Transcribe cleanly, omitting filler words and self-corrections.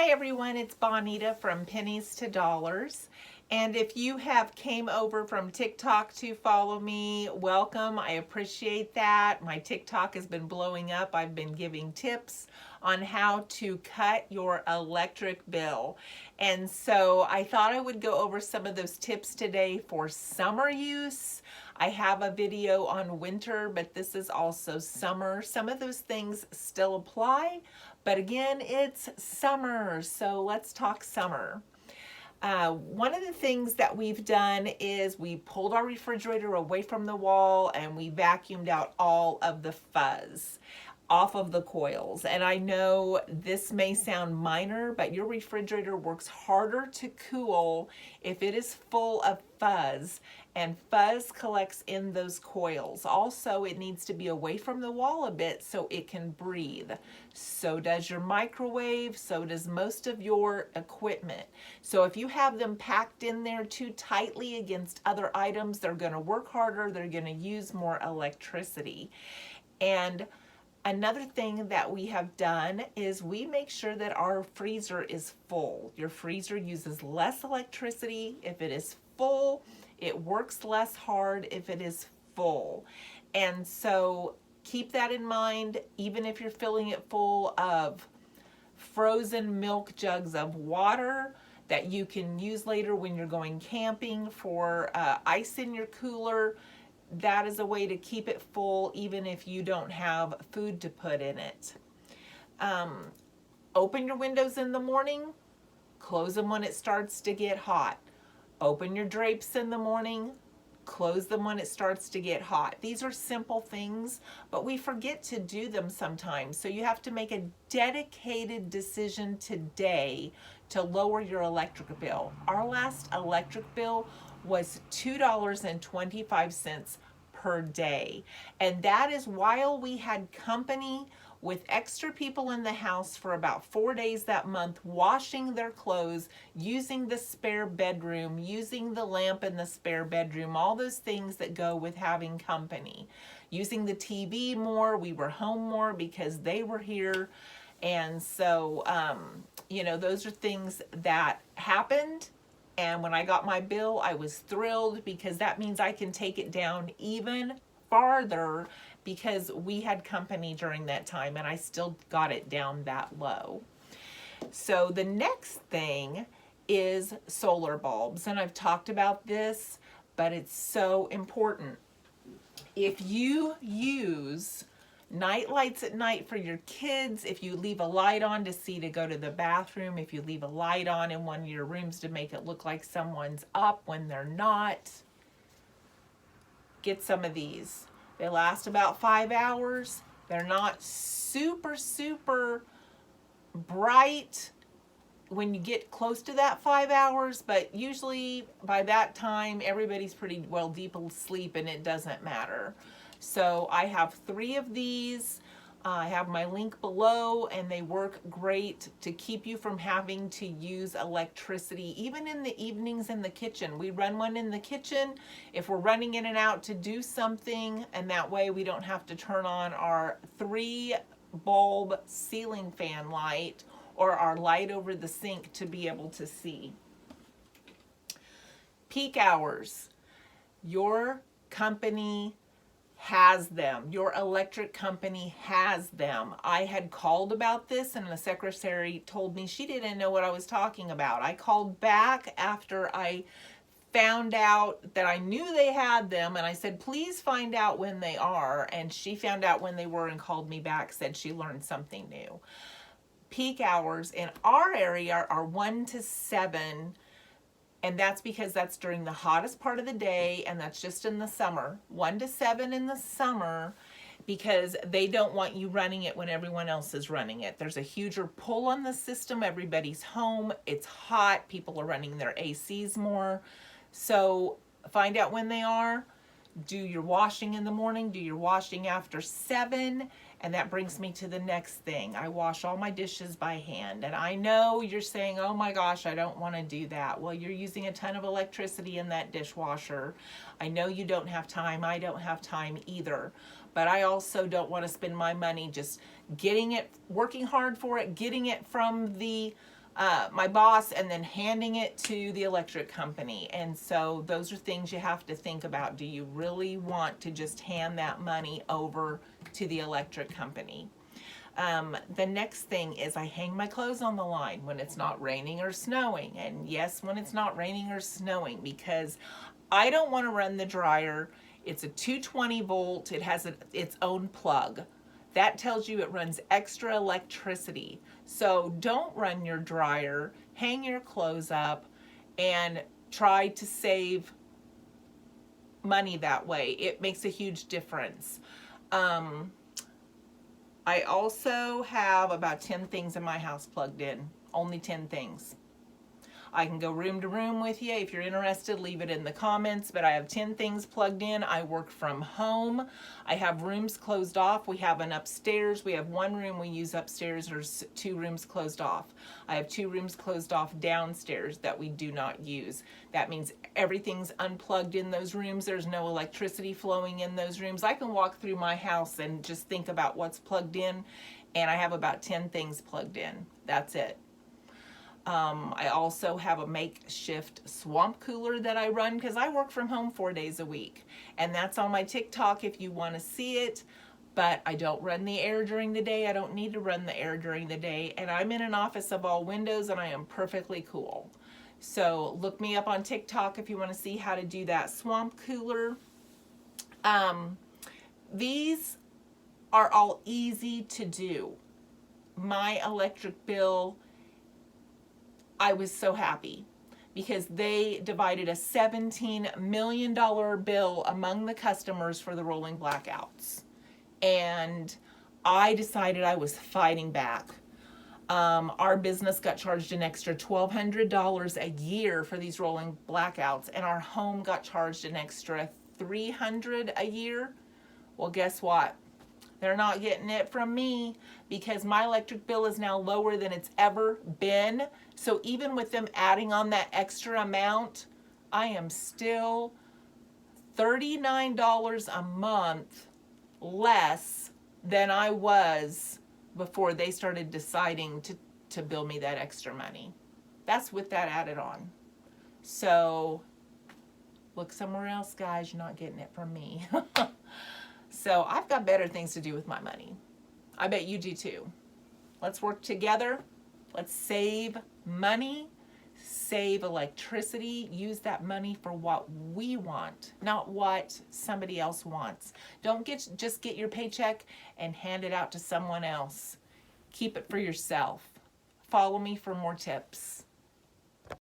Hi everyone, it's Bonita from Pennies to Dollars. And if you have came over from TikTok to follow me, welcome. I appreciate that. My TikTok has been blowing up. I've been giving tips on how to cut your electric bill. And so I thought I would go over some of those tips today for summer use. I have a video on winter, but this is also summer. Some of those things still apply, but again, it's summer, so let's talk summer. One of the things that we've done is we pulled our refrigerator away from the wall and we vacuumed out all of the fuzz off of the coils. And I know this may sound minor, but your refrigerator works harder to cool if it is full of fuzz, and fuzz collects in those coils. Also, it needs to be away from the wall a bit so it can breathe. So does your microwave, so does most of your equipment. So if you have them packed in there too tightly against other items, they're going to work harder, they're going to use more electricity. And another thing that we have done is we make sure that our freezer is full. Your freezer uses less electricity if it is full. It works less hard if it is full. And so keep that in mind, even if you're filling it full of frozen milk jugs of water that you can use later when you're going camping for ice in your cooler. That is a way to keep it full even if you don't have food to put in it. Open your windows in the morning, close them when it starts to get hot. Open your drapes in the morning, close them when it starts to get hot. These are simple things, but we forget to do them sometimes. So you have to make a dedicated decision today to lower your electric bill. Our last electric bill was $2.25 per day. And that is while we had company with extra people in the house for about 4 days that month, washing their clothes, using the spare bedroom, using the lamp in the spare bedroom, all those things that go with having company. Using the TV more, we were home more because they were here. And so, those are things that happened. And when I got my bill, I was thrilled because that means I can take it down even farther because we had company during that time and I still got it down that low. So the next thing is solar bulbs. And I've talked about this, but it's so important. If you use night lights at night for your kids, if you leave a light on to see to go to the bathroom, if you leave a light on in one of your rooms to make it look like someone's up when they're not, get some of these. They last about 5 hours. They're not super bright when you get close to that 5 hours, but usually by that time everybody's pretty well deep asleep and it doesn't matter. So I have 3 of these. I have my link below, and they work great to keep you from having to use electricity, even in the evenings in the kitchen. We run one in the kitchen if we're running in and out to do something, and that way we don't have to turn on our 3 bulb ceiling fan light or our light over the sink to be able to see. Peak hours. Your company has them. Your electric company has them. I had called about this and the secretary told me she didn't know what I was talking about. I called back after I found out that I knew they had them, and I said, please find out when they are. And she found out when they were and called me back, said she learned something new. Peak hours in our area are 1 to 7. And that's because that's during the hottest part of the day, and that's just in the summer. 1 to 7 in the summer, because they don't want you running it when everyone else is running it. There's a huger pull on the system. Everybody's home. It's hot. People are running their ACs more. So find out when they are. Do your washing in the morning. Do your washing after 7. And that brings me to the next thing. I wash all my dishes by hand. And I know you're saying, oh my gosh, I don't want to do that. Well, you're using a ton of electricity in that dishwasher. I know you don't have time. I don't have time either. But I also don't want to spend my money just getting it, working hard for it, getting it from the my boss and then handing it to the electric company. And so those are things you have to think about. Do you really want to just hand that money over to the electric company? The next thing is I hang my clothes on the line when it's not raining or snowing. And yes, when it's not raining or snowing, because I don't want to run the dryer. It's a 220 volt. It has its own plug. That tells you it runs extra electricity. So don't run your dryer, hang your clothes up, and try to save money that way. It makes a huge difference. I also have about 10 things in my house plugged in. Only 10 things. I can go room to room with you. If you're interested, leave it in the comments. But I have 10 things plugged in. I work from home. I have rooms closed off. We have an upstairs. We have one room we use upstairs. There's 2 rooms closed off. I have 2 rooms closed off downstairs that we do not use. That means everything's unplugged in those rooms. There's no electricity flowing in those rooms. I can walk through my house and just think about what's plugged in. And I have about 10 things plugged in. That's it. I also have a makeshift swamp cooler that I run because I work from home 4 days a week. And that's on my TikTok if you want to see it. But I don't run the air during the day. I don't need to run the air during the day. And I'm in an office of all windows and I am perfectly cool. So look me up on TikTok if you want to see how to do that swamp cooler. These are all easy to do. My electric bill, I was so happy because they divided a $17 million bill among the customers for the rolling blackouts. And I decided I was fighting back. Our business got charged an extra $1,200 a year for these rolling blackouts, and our home got charged an extra $300 a year. Well, guess what? They're not getting it from me because my electric bill is now lower than it's ever been. So even with them adding on that extra amount, I am still $39 a month less than I was before they started deciding to bill me that extra money. That's with that added on. So look somewhere else, guys. You're not getting it from me. So I've got better things to do with my money. I bet you do too. Let's work together. Let's save money, save electricity, use that money for what we want, not what somebody else wants. Don't just get your paycheck and hand it out to someone else. Keep it for yourself. Follow me for more tips.